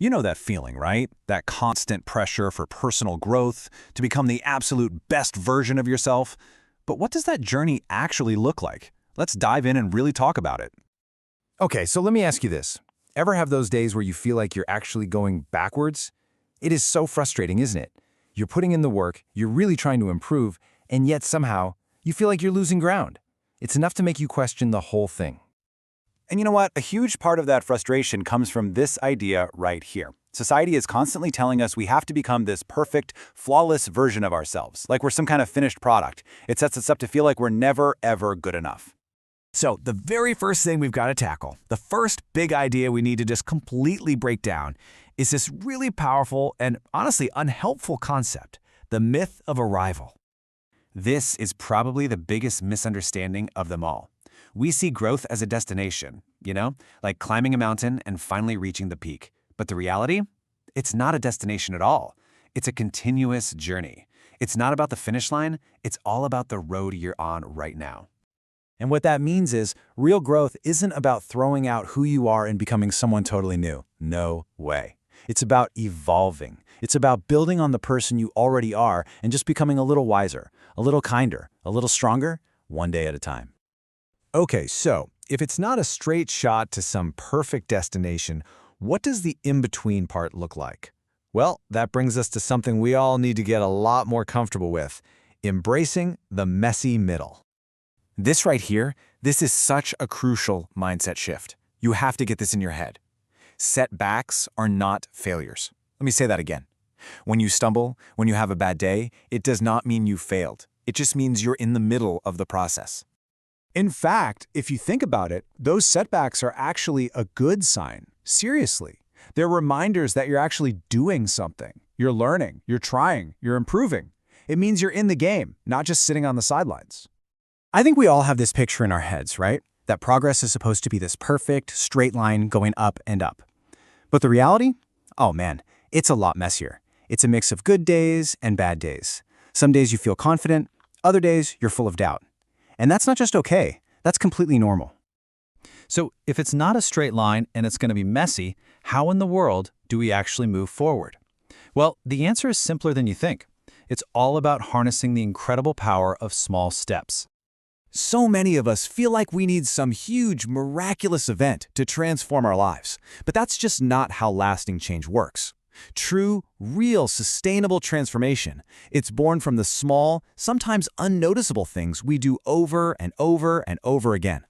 You know that feeling, right? That constant pressure for personal growth, to become the absolute best version of yourself. But what does that journey actually look like? Let's dive in and really talk about it. Okay, so let me ask you this. Ever have those days where you feel like you're actually going backwards? It is so frustrating, isn't it? You're putting in the work, you're really trying to improve, and yet somehow you feel like you're losing ground. It's enough to make you question the whole thing. And you know what? A huge part of that frustration comes from this idea right here. Society is constantly telling us we have to become this perfect, flawless version of ourselves, like we're some kind of finished product. It sets us up to feel like we're never, ever good enough. So the very first thing we've got to tackle, the first big idea we need to just completely break down, is this really powerful and honestly unhelpful concept, the myth of arrival. This is probably the biggest misunderstanding of them all. We see growth as a destination, like climbing a mountain and finally reaching the peak. But the reality? It's not a destination at all. It's a continuous journey. It's not about the finish line, it's all about the road you're on right now. And what that means is, real growth isn't about throwing out who you are and becoming someone totally new. No way. It's about evolving. It's about building on the person you already are and just becoming a little wiser, a little kinder, a little stronger, one day at a time. Okay, so if it's not a straight shot to some perfect destination, what does the in-between part look like? Well, that brings us to something we all need to get a lot more comfortable with, embracing the messy middle. This right here, this is such a crucial mindset shift. You have to get this in your head. Setbacks are not failures. Let me say that again. When you stumble, when you have a bad day, it does not mean you failed. It just means you're in the middle of the process. In fact, if you think about it, those setbacks are actually a good sign. Seriously. They're reminders that you're actually doing something. You're learning, you're trying, you're improving. It means you're in the game, not just sitting on the sidelines. I think we all have this picture in our heads, right? That progress is supposed to be this perfect, straight line going up and up. But the reality? Oh man, it's a lot messier. It's a mix of good days and bad days. Some days you feel confident, other days you're full of doubt. And that's not just okay, that's completely normal. So if it's not a straight line and it's going to be messy, how in the world do we actually move forward? Well, the answer is simpler than you think. It's all about harnessing the incredible power of small steps. So many of us feel like we need some huge, miraculous event to transform our lives, but that's just not how lasting change works. True, real, sustainable transformation, it's born from the small, sometimes unnoticeable things we do over and over and over again.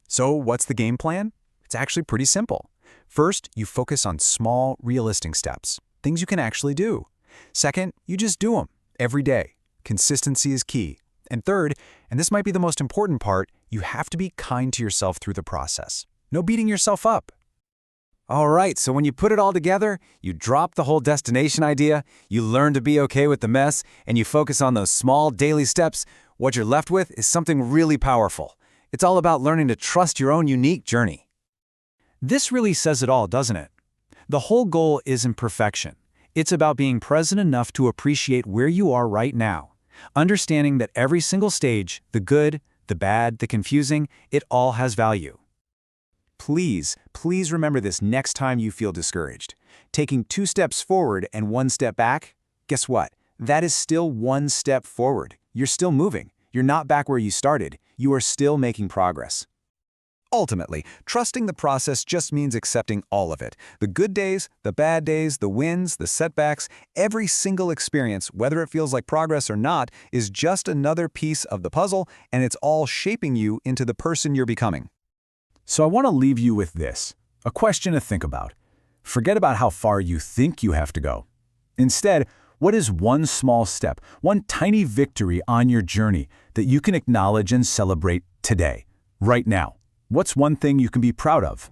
So what's the game plan? It's actually pretty simple. First, you focus on small, realistic steps, things you can actually do. Second, you just do them every day. Consistency is key. And third, and this might be the most important part, you have to be kind to yourself through the process. No beating yourself up. All right, so when you put it all together, you drop the whole destination idea, you learn to be okay with the mess, and you focus on those small daily steps, what you're left with is something really powerful. It's all about learning to trust your own unique journey. This really says it all, doesn't it? The whole goal isn't perfection. It's about being present enough to appreciate where you are right now, understanding that every single stage, the good, the bad, the confusing, it all has value. Please remember this next time you feel discouraged. Taking 2 steps forward and 1 step back, guess what? That is still 1 step forward. You're still moving. You're not back where you started. You are still making progress. Ultimately, trusting the process just means accepting all of it. The good days, the bad days, the wins, the setbacks, every single experience, whether it feels like progress or not, is just another piece of the puzzle, and it's all shaping you into the person you're becoming. So I want to leave you with this, a question to think about. Forget about how far you think you have to go. Instead, what is one small step, one tiny victory on your journey that you can acknowledge and celebrate today, right now? What's one thing you can be proud of?